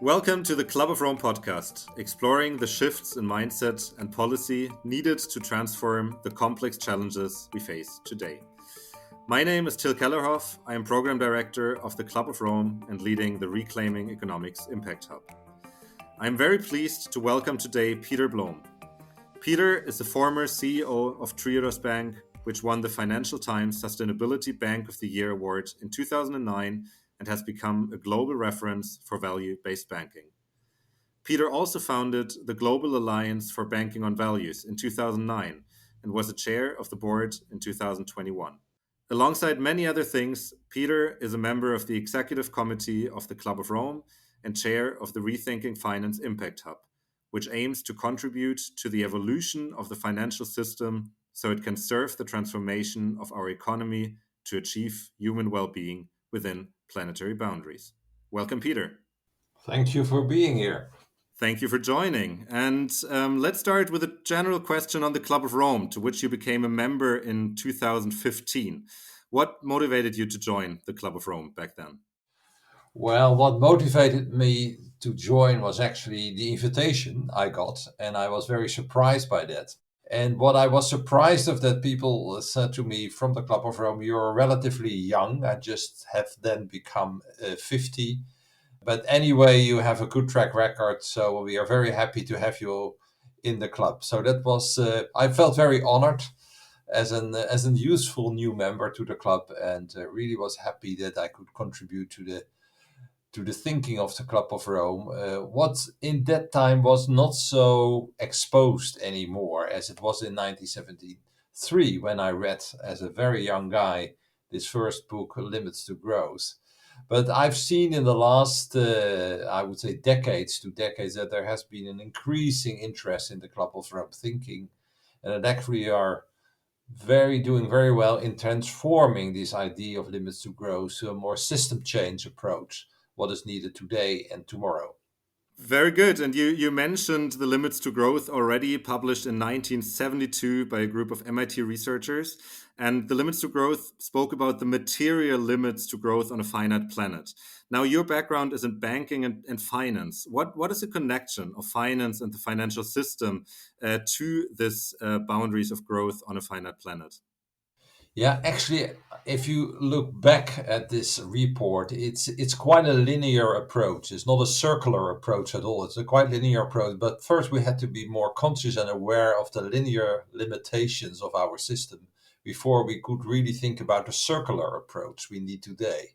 Welcome to the Club of Rome podcast, exploring the shifts in mindset and policy needed to transform the complex challenges we face today. My name is Kellerhoff. I am Program Director of the Club of Rome and leading the Reclaiming Economics Impact Hub. I am very pleased to welcome today Peter Blom. Peter is the former CEO of Triodos Bank, which won the Financial Times Sustainability Bank of the Year award in 2009 and has become a global reference for value-based banking. Peter also founded the Global Alliance for Banking on Values in 2009 and was a chair of the board in 2021. Alongside many other things, Peter is a member of the Executive Committee of the Club of Rome and chair of the Rethinking Finance Impact Hub, which aims to contribute to the evolution of the financial system so it can serve the transformation of our economy to achieve human well-being within planetary boundaries. Welcome, Peter. Thank you for being here. Thank you for joining. And let's start with a general question on the Club of Rome, to which you became a member in 2015. What motivated you to join the Club of Rome back then? Well, what motivated me to join was actually the invitation I got, and I was very surprised by that. And what I was surprised of that people said to me from the Club of Rome, you're relatively young. I just have then become 50. But anyway, you have a good track record, so we are very happy to have you in the club. So that was, I felt very honored as an useful new member to the club, and really was happy that I could contribute to the thinking of the Club of Rome. What in that time was not so exposed anymore as it was in 1973 when I read as a very young guy this first book, Limits to Growth. But I've seen in the last, I would say, decades that there has been an increasing interest in the Club of Rome thinking, and that actually are doing very well in transforming this idea of limits to growth to a more system change approach, what is needed today and tomorrow. Very good. And you mentioned the Limits to Growth already, published in 1972 by a group of MIT researchers. And the Limits to Growth spoke about the material limits to growth on a finite planet. Now, your background is in banking and finance. What is the connection of finance and the financial system to this boundaries of growth on a finite planet? Yeah, actually, if you look back at this report, it's quite a linear approach. It's not a circular approach at all. It's a quite linear approach. But first, we had to be more conscious and aware of the linear limitations of our system before we could really think about the circular approach we need today.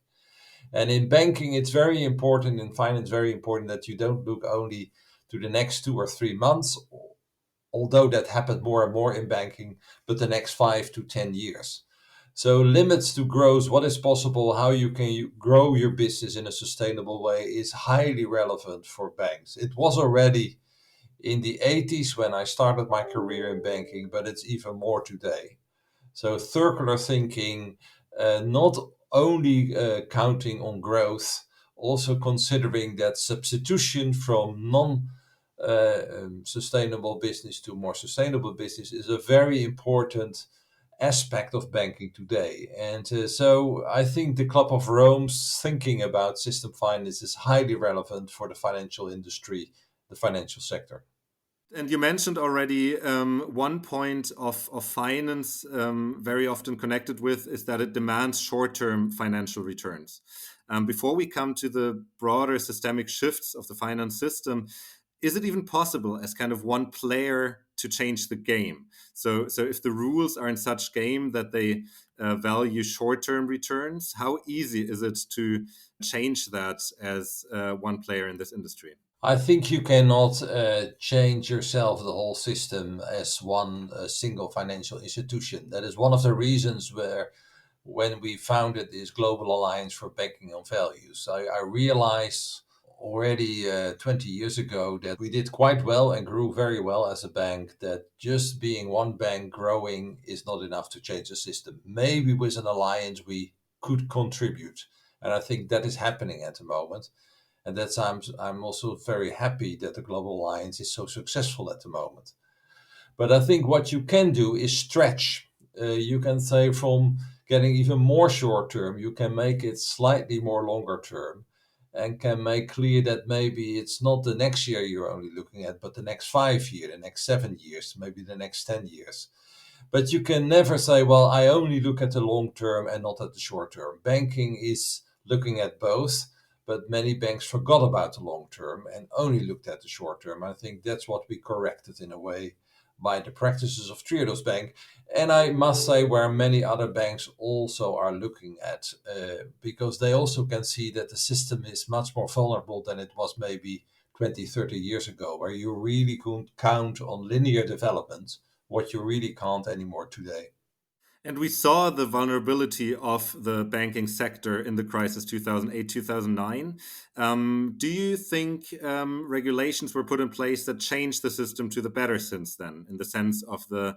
And in banking, it's very important, in finance, very important that you don't look only to the next 2 or 3 months, although that happened more and more in banking, but the next 5 to 10 years. So limits to growth, what is possible, how you can grow your business in a sustainable way is highly relevant for banks. It was already in the 80s when I started my career in banking, but it's even more today. So circular thinking, not only counting on growth, also considering that substitution from sustainable business to more sustainable business is a very important aspect of banking today. And so I think the Club of Rome's thinking about system finance is highly relevant for the financial industry, the financial sector. And you mentioned already one point of finance very often connected with is that it demands short-term financial returns. Before we come to the broader systemic shifts of the finance system, is it even possible as kind of one player to change the game? So if the rules are in such game that they value short-term returns, how easy is it to change that as one player in this industry? I think you cannot change yourself, the whole system, as one single financial institution. That is one of the reasons when we founded this Global Alliance for Banking on Values, I realized already 20 years ago that we did quite well and grew very well as a bank, that just being one bank growing is not enough to change the system. Maybe with an alliance we could contribute. And I think that is happening at the moment. And that's I'm also very happy that the Global Alliance is so successful at the moment. But I think what you can do is stretch. You can say from getting even more short term, you can make it slightly more longer term. and can make clear that maybe it's not the next year you're only looking at, but the next 5 years, the next 7 years, maybe the next 10 years. But you can never say, well, I only look at the long term and not at the short term. Banking is looking at both, but many banks forgot about the long term and only looked at the short term. I think that's what we corrected in a way by the practices of Triodos Bank. And I must say, where many other banks also are looking at, because they also can see that the system is much more vulnerable than it was maybe 20, 30 years ago, where you really could count on linear development, what you really can't anymore today. And we saw the vulnerability of the banking sector in the crisis 2008, 2009. Do you think regulations were put in place that changed the system to the better since then, in the sense of the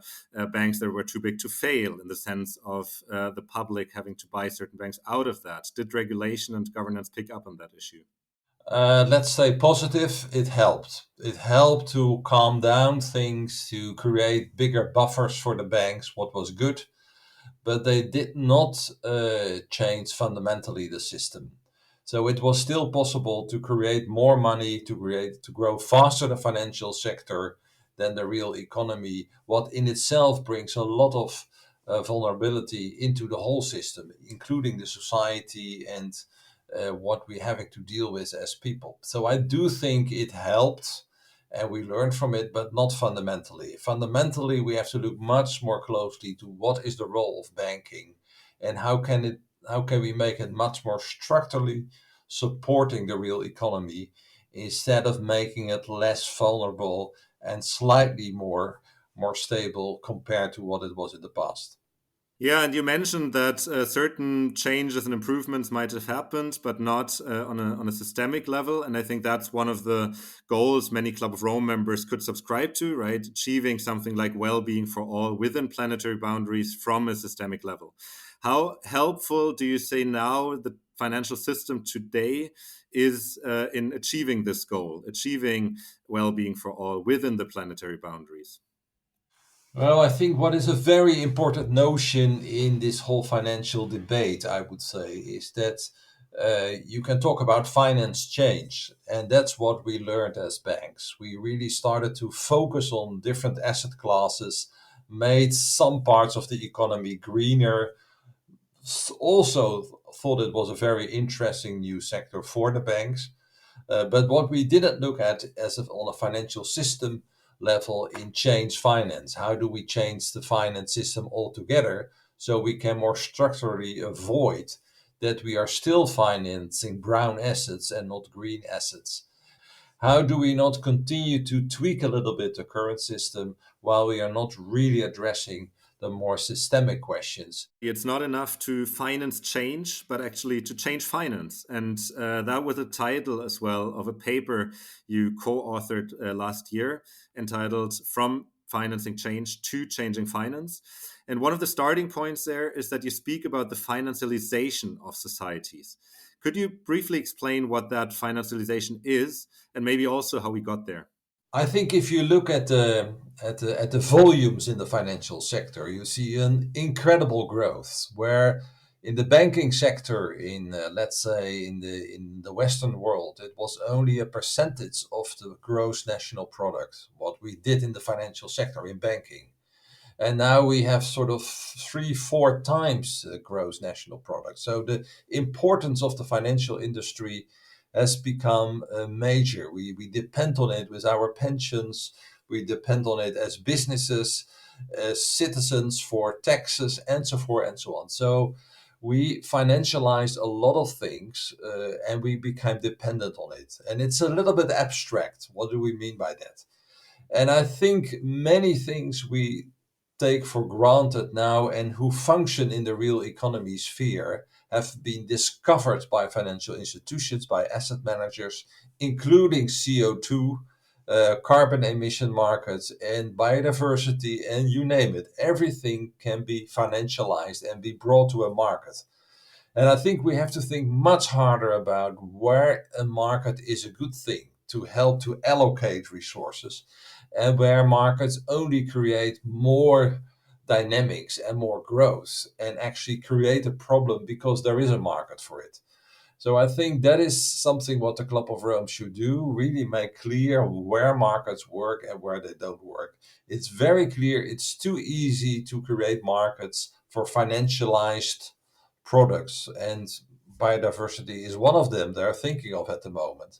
banks that were too big to fail, in the sense of the public having to buy certain banks out of that? Did regulation and governance pick up on that issue? Let's say positive, it helped. It helped to calm down things, to create bigger buffers for the banks, what was good, but they did not change fundamentally the system. So it was still possible to create more money, to grow faster the financial sector than the real economy, what in itself brings a lot of vulnerability into the whole system, including the society and what we're having to deal with as people. So I do think it helped and we learned from it, but not fundamentally. Fundamentally, we have to look much more closely to what is the role of banking and how can we make it much more structurally supporting the real economy instead of making it less vulnerable and slightly more stable compared to what it was in the past. Yeah, and you mentioned that certain changes and improvements might have happened, but not on a systemic level. And I think that's one of the goals many Club of Rome members could subscribe to, right? Achieving something like well-being for all within planetary boundaries from a systemic level. How helpful do you say now the financial system today is in achieving this goal, achieving well-being for all within the planetary boundaries? Well, I think what is a very important notion in this whole financial debate, I would say, is that you can talk about finance change. And that's what we learned as banks. We really started to focus on different asset classes, made some parts of the economy greener, also thought it was a very interesting new sector for the banks. But what we didn't look at on a financial system level in change finance. How do we change the finance system altogether so we can more structurally avoid that we are still financing brown assets and not green assets? How do we not continue to tweak a little bit the current system while we are not really addressing the more systemic questions? It's not enough to finance change, but actually to change finance. And that was a title as well of a paper you co authored last year entitled From Financing Change to Changing Finance. And one of the starting points there is that you speak about the financialization of societies. Could you briefly explain what that financialization is and maybe also how we got there? I think if you look at the volumes in the financial sector, you see an incredible growth. Where in the banking sector, in let's say in the Western world, it was only a percentage of the gross national product. What we did in the financial sector in banking, and now we have sort of 3, 4 times gross national product. So the importance of the financial industry has become major. We depend on it with our pensions. We depend on it as businesses, as citizens for taxes, and so forth and so on. So we financialized a lot of things and we became dependent on it. And it's a little bit abstract. What do we mean by that? And I think many things we take for granted now and who function in the real economy sphere have been discovered by financial institutions, by asset managers, including CO2, carbon emission markets, and biodiversity, and you name it. Everything can be financialized and be brought to a market. And I think we have to think much harder about where a market is a good thing to help to allocate resources and where markets only create more dynamics and more growth and actually create a problem because there is a market for it. So I think that is something what the Club of Rome should do, really make clear where markets work and where they don't work. It's very clear it's too easy to create markets for financialized products, and biodiversity is one of them they're thinking of at the moment.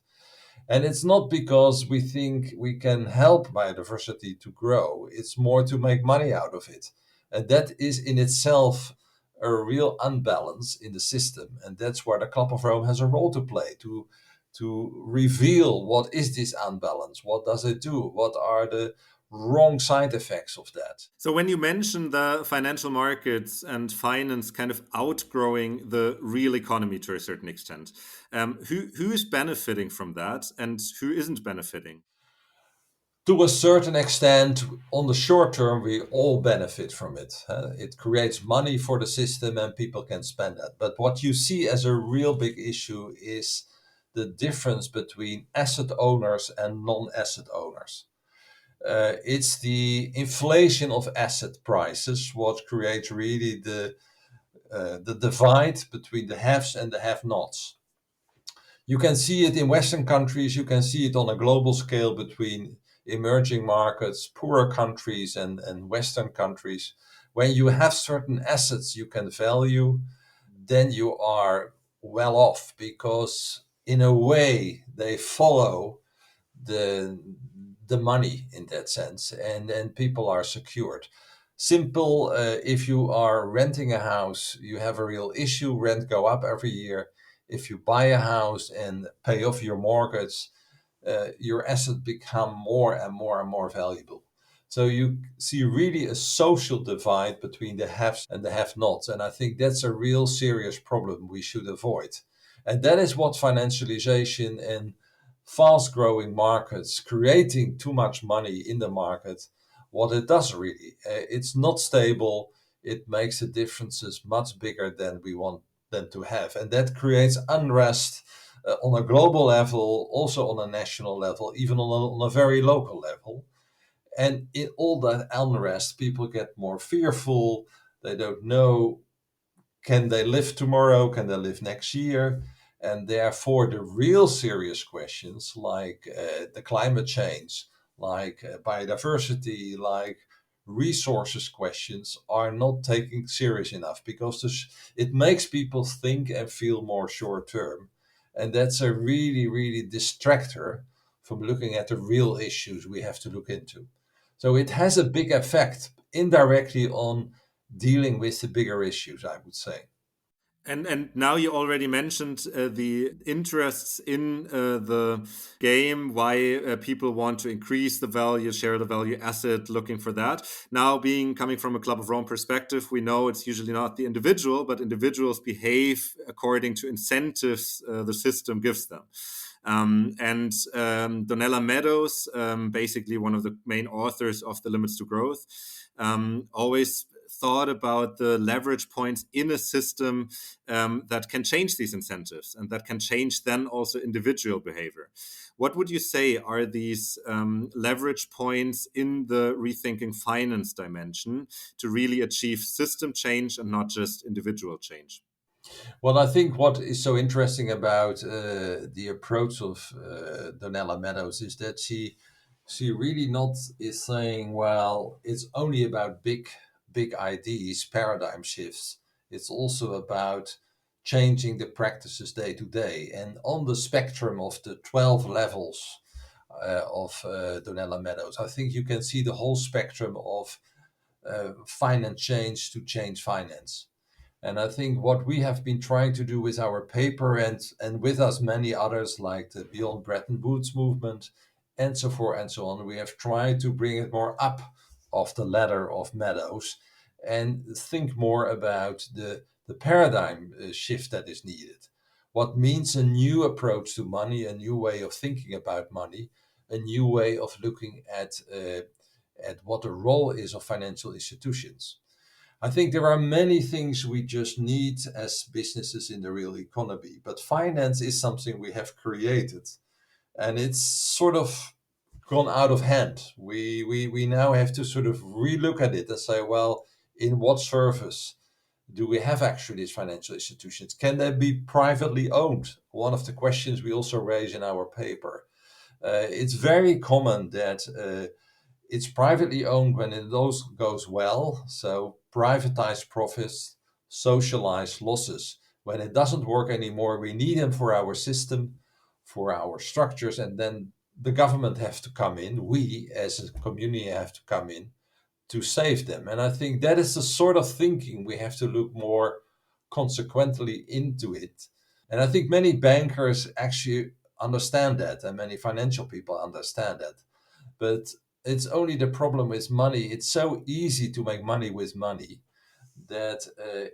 And it's not because we think we can help biodiversity to grow, it's more to make money out of it. And that is in itself a real unbalance in the system. And that's where the Club of Rome has a role to play to reveal what is this unbalance, what does it do, what are the wrong side effects of that. So, when you mention the financial markets and finance kind of outgrowing the real economy to a certain extent, who is benefiting from that and who isn't benefiting? To a certain extent, on the short term, we all benefit from it. It creates money for the system and people can spend that. But what you see as a real big issue is the difference between asset owners and non asset owners. It's the inflation of asset prices what creates really the divide between the haves and the have nots. You can see it in Western countries, you can see it on a global scale between emerging markets, poorer countries, and Western countries. When you have certain assets you can value, then you are well off because, in a way, they follow the the money in that sense, and people are secured. Simple, if you are renting a house, you have a real issue, rent go up every year. If you buy a house and pay off your mortgage, your asset become more and more and more valuable. So you see really a social divide between the haves and the have-nots, and I think that's a real serious problem we should avoid. And that is what financialization and fast-growing markets, creating too much money in the market, what it does really. It's not stable. It makes the differences much bigger than we want them to have, and that creates unrest on a global level, also on a national level, even on a very local level. And in all that unrest, people get more fearful. They don't know, can they live tomorrow? Can they live next year? And therefore, the real serious questions like the climate change, like biodiversity, like resources questions are not taken serious enough because it makes people think and feel more short term. And that's a really, really distractor from looking at the real issues we have to look into. So it has a big effect indirectly on dealing with the bigger issues, I would say. And now you already mentioned the interests in the game, why people want to increase the value, share the value asset, looking for that. Now, being coming from a Club of Rome perspective, we know it's usually not the individual, but individuals behave according to incentives the system gives them. Donella Meadows, basically one of the main authors of The Limits to Growth, always thought about the leverage points in a system that can change these incentives and that can change then also individual behavior. What would you say are these leverage points in the rethinking finance dimension to really achieve system change and not just individual change? Well, I think what is so interesting about the approach of Donella Meadows is that she really not is saying, well, it's only about big ideas, paradigm shifts. It's also about changing the practices day to day. And on the spectrum of the 12 levels of Donella Meadows, I think you can see the whole spectrum of finance change to change finance. And I think what we have been trying to do with our paper and with us many others like the Beyond Bretton Woods movement and so forth and so on, we have tried to bring it more up of the ladder of Meadows and think more about the paradigm shift that is needed. What means a new approach to money, a new way of thinking about money, a new way of looking at what the role is of financial institutions. I think there are many things we just need as businesses in the real economy, but finance is something we have created and it's sort of gone out of hand. We now have to sort of relook at it and say, well, in what service Do we have actually these financial institutions? Can they be privately owned? One of the questions we also raise in our paper. It's very common that it's privately owned when it goes well. So privatized profits, socialized losses. When it doesn't work anymore, we need them for our system, for our structures, and then the government have to come in. We as a community have to come in to save them. And I think that is the sort of thinking we have to look more consequently into it. And I think many bankers actually understand that, and many financial people understand that. But it's only the problem with money. It's so easy to make money with money that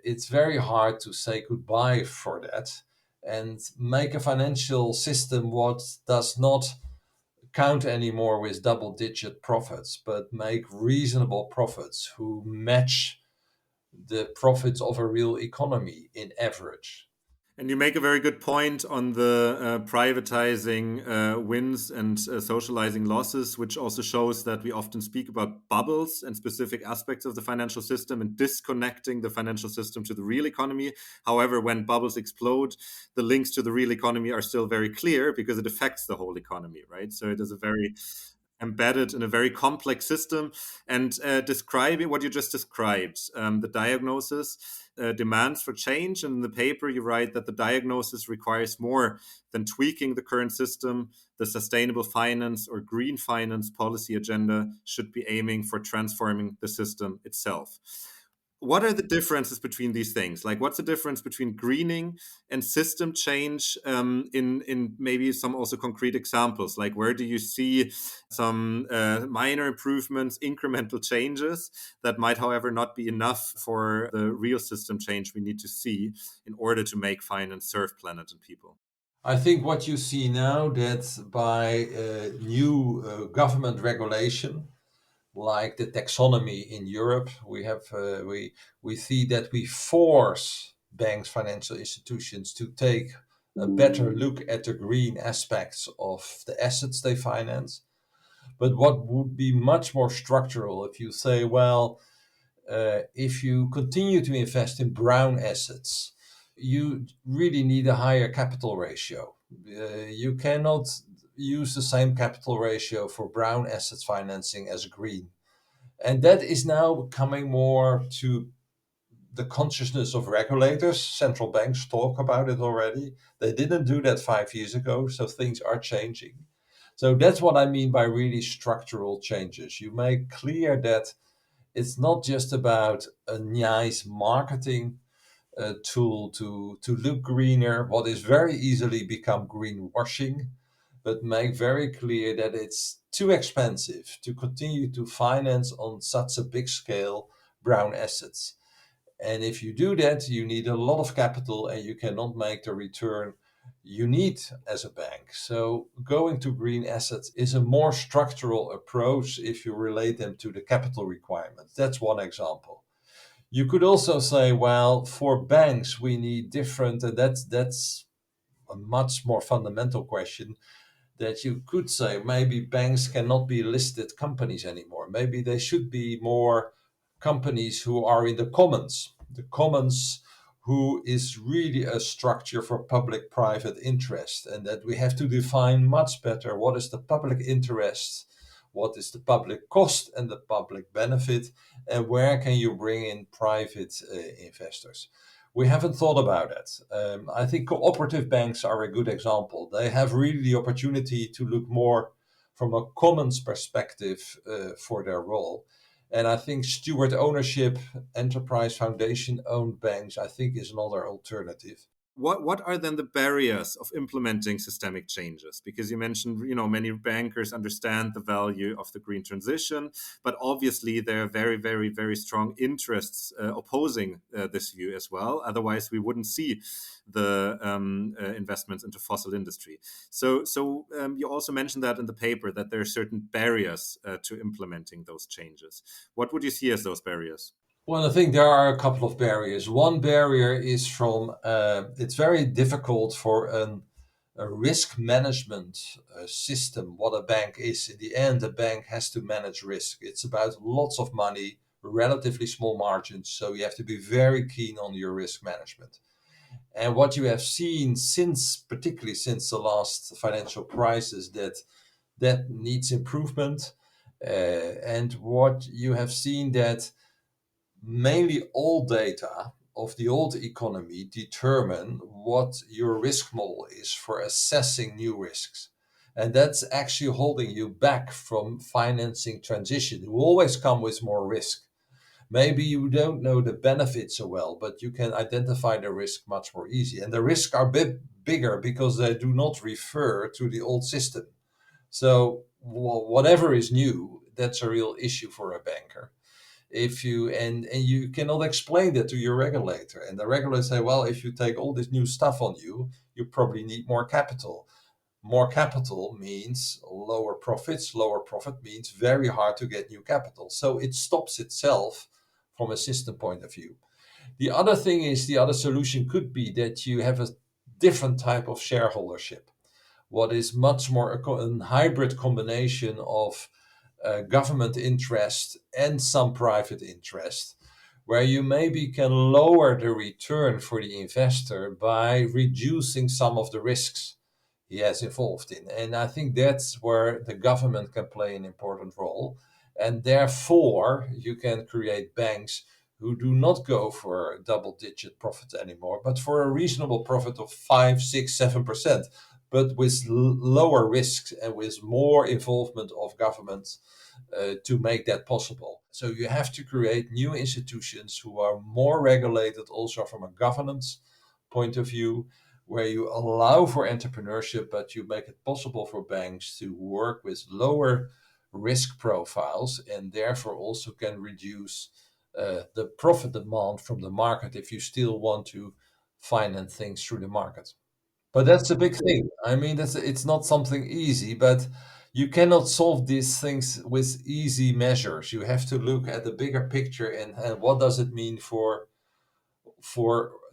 it's very hard to say goodbye for that and make a financial system what does not count anymore with double digit profits, but make reasonable profits who match the profits of a real economy in average. And you make a very good point on the privatizing wins and socializing losses, which also shows that we often speak about bubbles and specific aspects of the financial system and disconnecting the financial system to the real economy. However, when bubbles explode, the links to the real economy are still very clear because it affects the whole economy, right? So it is a very embedded in a very complex system. And describing what you just described, the diagnosis demands for change. And in the paper, you write that the diagnosis requires more than tweaking the current system. The sustainable finance or green finance policy agenda should be aiming for transforming the system itself. What are the differences between these things? Like, what's the difference between greening and system change, in maybe some also concrete examples? Like, where do you see some minor improvements, incremental changes that might, however, not be enough for the real system change we need to see in order to make finance serve planet and people? I think what you see now that by new government regulation, like the taxonomy in Europe, we see that we force banks, financial institutions to take a better look at the green aspects of the assets they finance. But what would be much more structural if you say, well, if you continue to invest in brown assets, you really need a higher capital ratio. You cannot use the same capital ratio for brown assets financing as green. And that is now coming more to the consciousness of regulators. Central banks talk about it already. They didn't do that 5 years ago, so things are changing. So that's what I mean by really structural changes. You make clear that it's not just about a nice marketing tool to look greener, what is very easily become greenwashing, but make very clear that it's too expensive to continue to finance on such a big scale brown assets. And if you do that, you need a lot of capital and you cannot make the return you need as a bank. So going to green assets is a more structural approach if you relate them to the capital requirements. That's one example. You could also say, well, for banks, we need different, and that's a much more fundamental question that you could say maybe banks cannot be listed companies anymore. Maybe they should be more companies who are in the commons who is really a structure for public private interest, and that we have to define much better what is the public interest, what is the public cost and the public benefit, and where can you bring in private investors. We haven't thought about it. I think cooperative banks are a good example. They have really the opportunity to look more from a commons perspective for their role. And I think steward ownership, enterprise foundation owned banks, I think is another alternative. What are then the barriers of implementing systemic changes? Because you mentioned, many bankers understand the value of the green transition, but obviously there are very, very, very strong interests opposing this view as well. Otherwise, we wouldn't see the investments into fossil industry. So you also mentioned that in the paper that there are certain barriers to implementing those changes. What would you see as those barriers? Well, I think there are a couple of barriers. One barrier is from it's very difficult for a risk management system, what a bank is. In the end, a bank has to manage risk. It's about lots of money, relatively small margins. So you have to be very keen on your risk management. And what you have seen particularly since the last financial crisis, that needs improvement. And what you have seen that mainly old data of the old economy determine what your risk model is for assessing new risks. And that's actually holding you back from financing transition. You always come with more risk. Maybe you don't know the benefits so well, but you can identify the risk much more easy. And the risks are a bit bigger because they do not refer to the old system. So whatever is new, that's a real issue for a banker. If you and you cannot explain that to your regulator, and the regulator say, well, if you take all this new stuff on you, you probably need more capital. More capital means lower profits. Lower profit means very hard to get new capital. So it stops itself from a system point of view. The other thing is, the other solution could be that you have a different type of shareholdership, what is much more a hybrid combination of government interest and some private interest, where you maybe can lower the return for the investor by reducing some of the risks he has involved in. And I think that's where the government can play an important role. And therefore, you can create banks who do not go for double digit profit anymore, but for a reasonable profit of 5, 6, 7%, but with lower risks and with more involvement of government to make that possible. So you have to create new institutions who are more regulated also from a governance point of view, where you allow for entrepreneurship, but you make it possible for banks to work with lower risk profiles and therefore also can reduce the profit demand from the market if you still want to finance things through the market. But that's a big thing. I mean, it's not something easy, but you cannot solve these things with easy measures. You have to look at the bigger picture and what does it mean for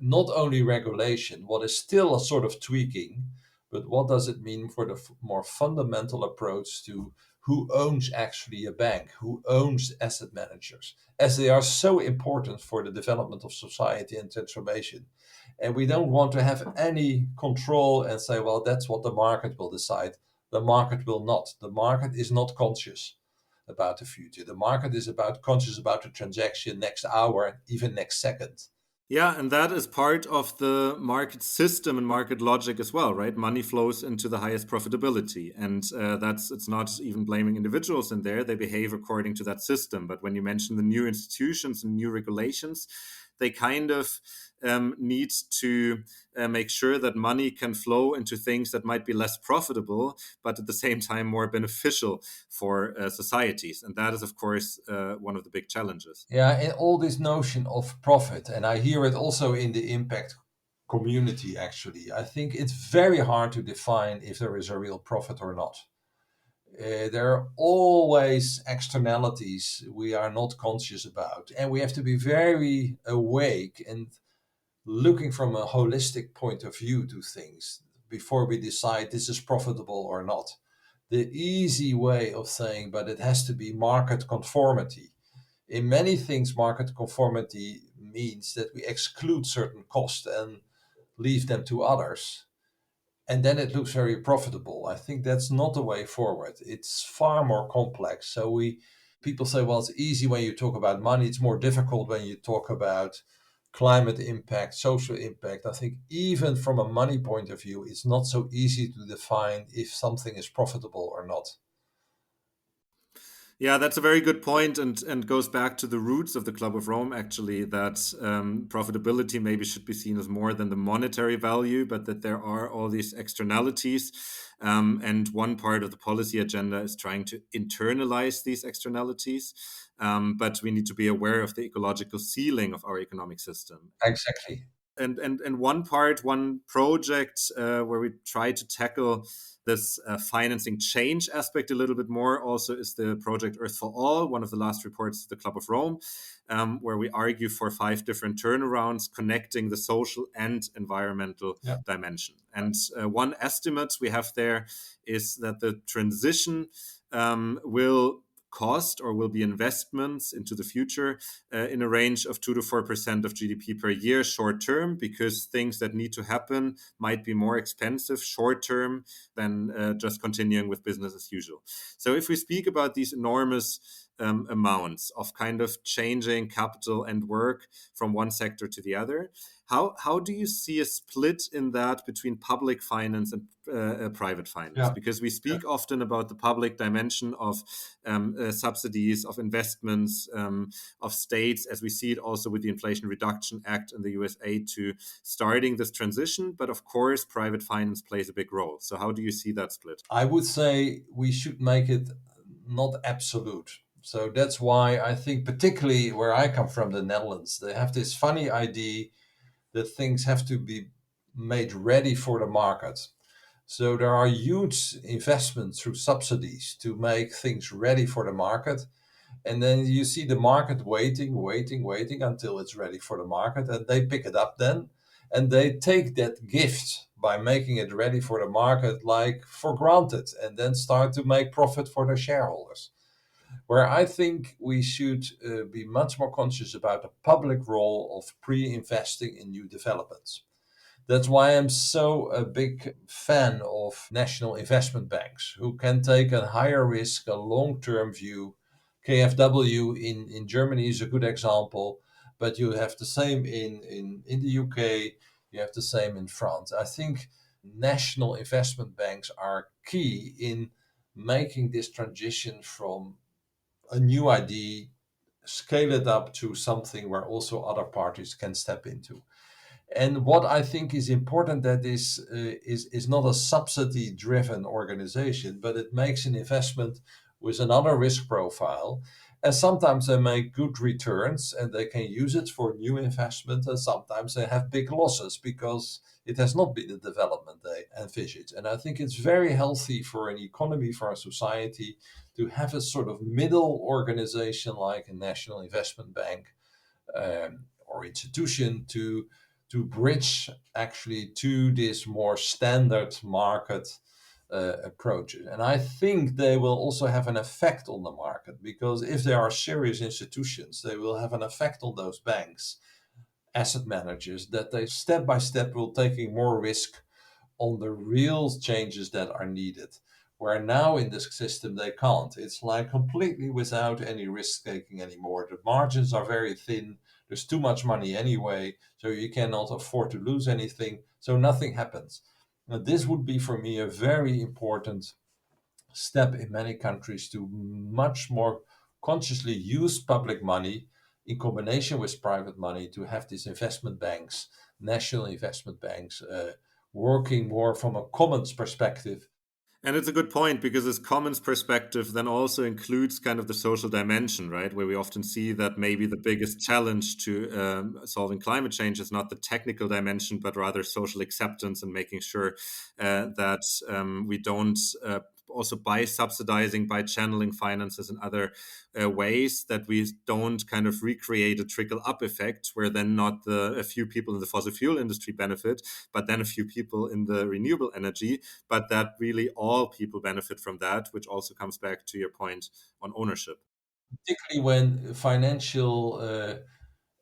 not only regulation, what is still a sort of tweaking, but what does it mean for the more fundamental approach to who owns actually a bank, who owns asset managers, as they are so important for the development of society and transformation. And we don't want to have any control and say, well, that's what the market will decide. The market will not. The market is not conscious about the future. The market is conscious about the transaction next hour, even next second. Yeah, and that is part of the market system and market logic as well, right? Money flows into the highest profitability, and it's not even blaming individuals in there. They behave according to that system. But when you mention the new institutions and new regulations, they kind of need to make sure that money can flow into things that might be less profitable, but at the same time more beneficial for societies. And that is, of course, one of the big challenges. Yeah, and all this notion of profit, and I hear it also in the impact community, actually. I think it's very hard to define if there is a real profit or not. There are always externalities we are not conscious about, and we have to be very awake and looking from a holistic point of view to things before we decide this is profitable or not. The easy way of saying, but it has to be market conformity. In many things, market conformity means that we exclude certain costs and leave them to others. And then it looks very profitable. I think that's not the way forward. It's far more complex. So people say, well, it's easy when you talk about money. It's more difficult when you talk about climate impact, social impact. I think even from a money point of view, it's not so easy to define if something is profitable or not. Yeah, that's a very good point, and goes back to the roots of the Club of Rome, actually, that profitability maybe should be seen as more than the monetary value, but that there are all these externalities. And one part of the policy agenda is trying to internalize these externalities. But we need to be aware of the ecological ceiling of our economic system. Exactly. And one project where we try to tackle this financing change aspect a little bit more also is the project Earth for All, one of the last reports of the Club of Rome, where we argue for 5 different turnarounds connecting the social and environmental dimension. And one estimate we have there is that the transition will cost or will be investments into the future in a range of 2 to 4% of GDP per year short term, because things that need to happen might be more expensive short term than just continuing with business as usual. So if we speak about these enormous amounts of kind of changing capital and work from one sector to the other, how do you see a split in that between public finance and private finance? Yeah. Because we speak often about the public dimension of subsidies, of investments, of states, as we see it also with the Inflation Reduction Act in the USA to starting this transition. But of course, private finance plays a big role. So how do you see that split? I would say we should make it not absolute. So that's why I think, particularly where I come from, the Netherlands, they have this funny idea that things have to be made ready for the market. So there are huge investments through subsidies to make things ready for the market. And then you see the market waiting until it's ready for the market. And they pick it up then. And they take that gift by making it ready for the market like for granted, and then start to make profit for their shareholders. Where I think we should be much more conscious about the public role of pre-investing in new developments. That's why I'm so a big fan of national investment banks who can take a higher risk, a long-term view. KfW in Germany is a good example, but you have the same in the UK, you have the same in France. I think national investment banks are key in making this transition from a new idea, scale it up to something where also other parties can step into. And what I think is important, that is not a subsidy-driven organization, but it makes an investment with another risk profile. And sometimes they make good returns and they can use it for new investment. And sometimes they have big losses because it has not been the development they envisaged. And I think it's very healthy for an economy, for a society, to have a sort of middle organization like a national investment bank or institution to bridge actually to this more standard market approach. And I think they will also have an effect on the market, because if they are serious institutions, they will have an effect on those banks, asset managers, that they step by step will taking more risk on the real changes that are needed. Where now in this system they can't. It's like completely without any risk taking anymore. The margins are very thin. There's too much money anyway, so you cannot afford to lose anything. So nothing happens. Now, this would be for me a very important step in many countries to much more consciously use public money in combination with private money to have these investment banks, national investment banks, working more from a commons perspective. And it's a good point, because this commons perspective then also includes kind of the social dimension, right? Where we often see that maybe the biggest challenge to solving climate change is not the technical dimension, but rather social acceptance and making sure that we don't also by subsidizing, by channeling finances in other ways, that we don't kind of recreate a trickle up effect where then not a few people in the fossil fuel industry benefit, but then a few people in the renewable energy, but that really all people benefit from that, which also comes back to your point on ownership. Particularly when financial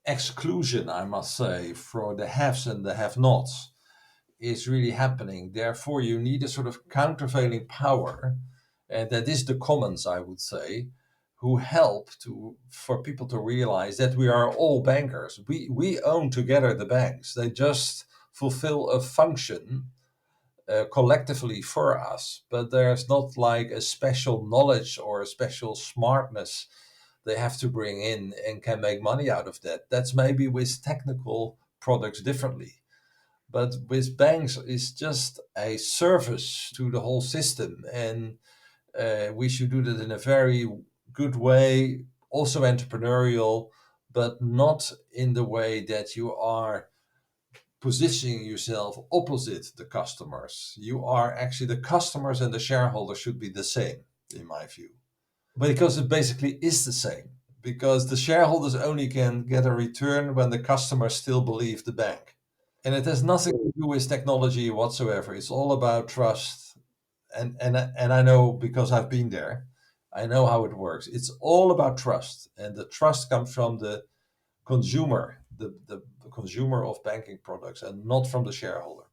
exclusion, I must say, for the haves and the have-nots is really happening. Therefore, you need a sort of countervailing power, and that is the commons, I would say, who help to for people to realize that we are all bankers. We own together the banks. They just fulfill a function collectively for us, but there's not like a special knowledge or a special smartness they have to bring in and can make money out of that. That's maybe with technical products differently. But with banks, it's just a service to the whole system. And we should do that in a very good way, also entrepreneurial, but not in the way that you are positioning yourself opposite the customers. You are actually, the customers and the shareholders should be the same, in my view. But because it basically is the same, because the shareholders only can get a return when the customers still believe the bank. And it has nothing to do with technology whatsoever. It's all about trust. And I know, because I've been there, I know how it works. It's all about trust, and the trust comes from the consumer, the consumer of banking products, and not from the shareholder.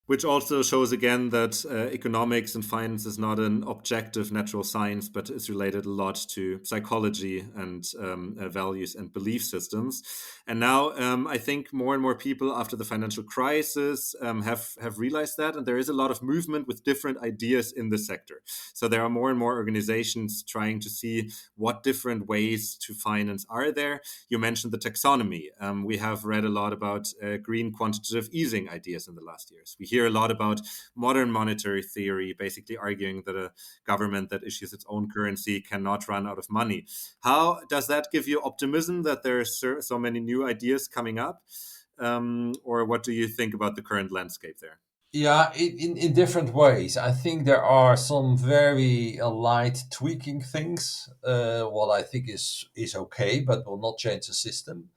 Which also shows again that economics and finance is not an objective natural science, but is related a lot to psychology and values and belief systems. And now I think more and more people after the financial crisis have realized that, and there is a lot of movement with different ideas in the sector. So there are more and more organizations trying to see what different ways to finance are there. You mentioned the taxonomy. We have read a lot about green quantitative easing ideas in the last years. We hear a lot about modern monetary theory, basically arguing that a government that issues its own currency cannot run out of money. How does that give you optimism that there are so many new ideas coming up? Or what do you think about the current landscape there? Yeah, in different ways. I think there are some very light tweaking things. What I think is okay, but will not change the system.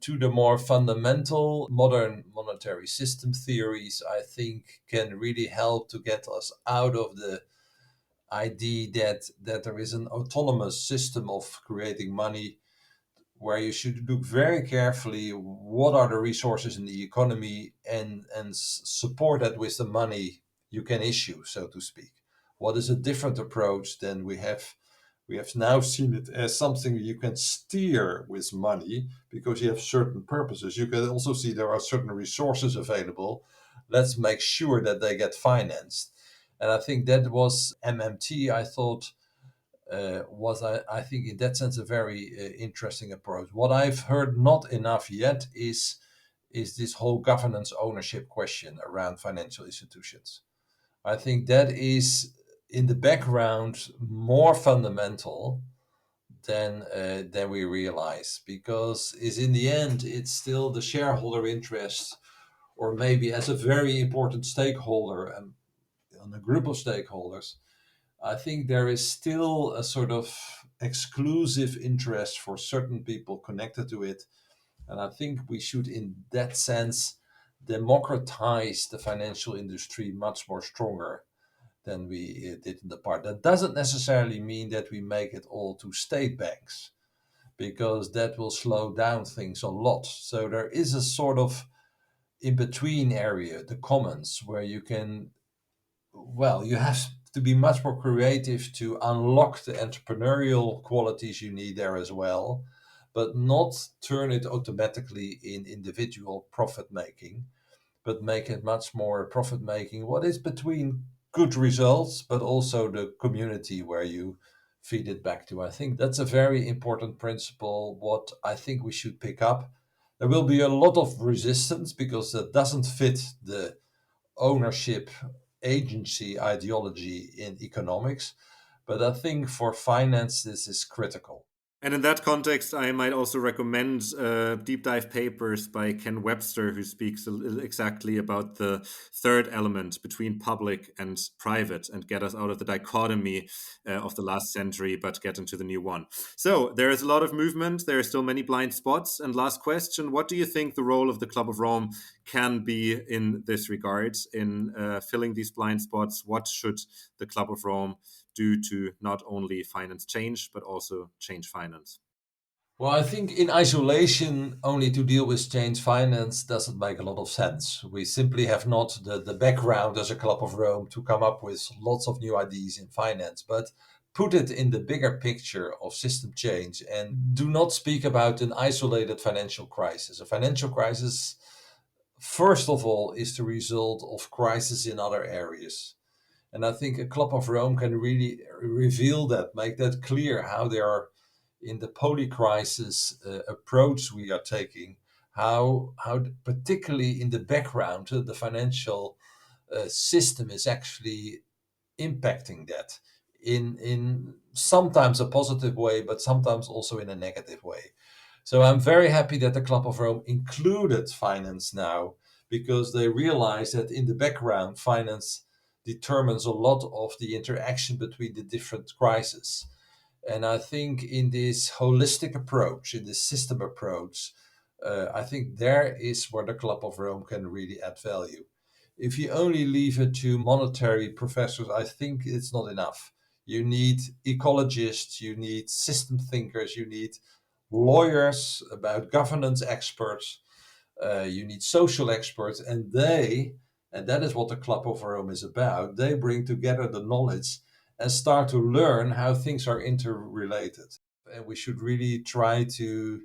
To the more fundamental modern monetary system theories, I think can really help to get us out of the idea that there is an autonomous system of creating money, where you should look very carefully what are the resources in the economy, and support that with the money you can issue, so to speak. What is a different approach than we have now seen it as something you can steer with money because you have certain purposes. You can also see there are certain resources available. Let's make sure that they get financed. And I think that was MMT, I thought, was, I think, in that sense, a very interesting approach. What I've heard not enough yet is this whole governance ownership question around financial institutions. I think that is in the background more fundamental than we realize, because is in the end it's still the shareholder interest, or maybe as a very important stakeholder and on a group of stakeholders. I think there is still a sort of exclusive interest for certain people connected to it. And I think we should, in that sense, democratize the financial industry much more stronger than we did in the past. That doesn't necessarily mean that we make it all to state banks, because that will slow down things a lot. So there is a sort of in between area, the commons, where you can, well, you have to be much more creative to unlock the entrepreneurial qualities you need there as well, but not turn it automatically in individual profit making, but make it much more profit making what is between good results, but also the community where you feed it back to. I think that's a very important principle, what I think we should pick up. There will be a lot of resistance because that doesn't fit the ownership agency ideology in economics. But I think for finance, this is critical. And in that context, I might also recommend deep dive papers by Ken Webster, who speaks exactly about the third element between public and private and get us out of the dichotomy of the last century, but get into the new one. So there is a lot of movement. There are still many blind spots. And last question, what do you think the role of the Club of Rome can be in this regard, in filling these blind spots? What should the Club of Rome do to not only finance change, but also change finance? Well, I think in isolation, only to deal with change finance doesn't make a lot of sense. We simply have not the background as a Club of Rome to come up with lots of new ideas in finance, but put it in the bigger picture of system change and do not speak about an isolated financial crisis. A financial crisis, first of all, is the result of crisis in other areas. And I think a Club of Rome can really reveal that, make that clear, how they are in the polycrisis approach we are taking, how particularly in the background, the financial system is actually impacting that in sometimes a positive way, but sometimes also in a negative way. So I'm very happy that the Club of Rome included finance now, because they realize that in the background, finance determines a lot of the interaction between the different crises. And I think in this holistic approach, in this system approach, I think there is where the Club of Rome can really add value. If you only leave it to monetary professors, I think it's not enough. you need ecologists, you need system thinkers, you need lawyers, about governance experts, you need social experts, and that is what the Club of Rome is about. They bring together the knowledge and start to learn how things are interrelated. And we should really try to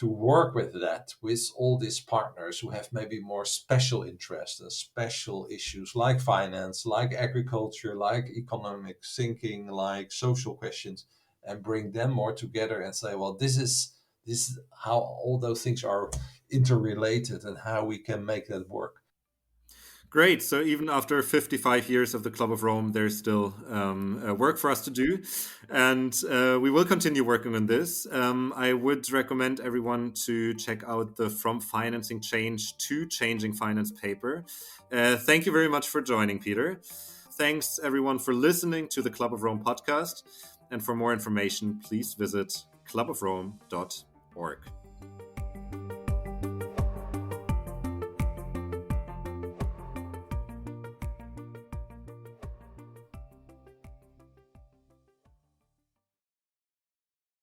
work with that, with all these partners who have maybe more special interests and special issues like finance, like agriculture, like economic thinking, like social questions, and bring them more together and say, well, this is how all those things are interrelated and how we can make that work. Great. So even after 55 years of the Club of Rome, there's still work for us to do. And we will continue working on this. I would recommend everyone to check out the From Financing Change to Changing Finance paper. Thank you very much for joining, Peter. Thanks, everyone, for listening to the Club of Rome podcast. And for more information, please visit clubofrome.org.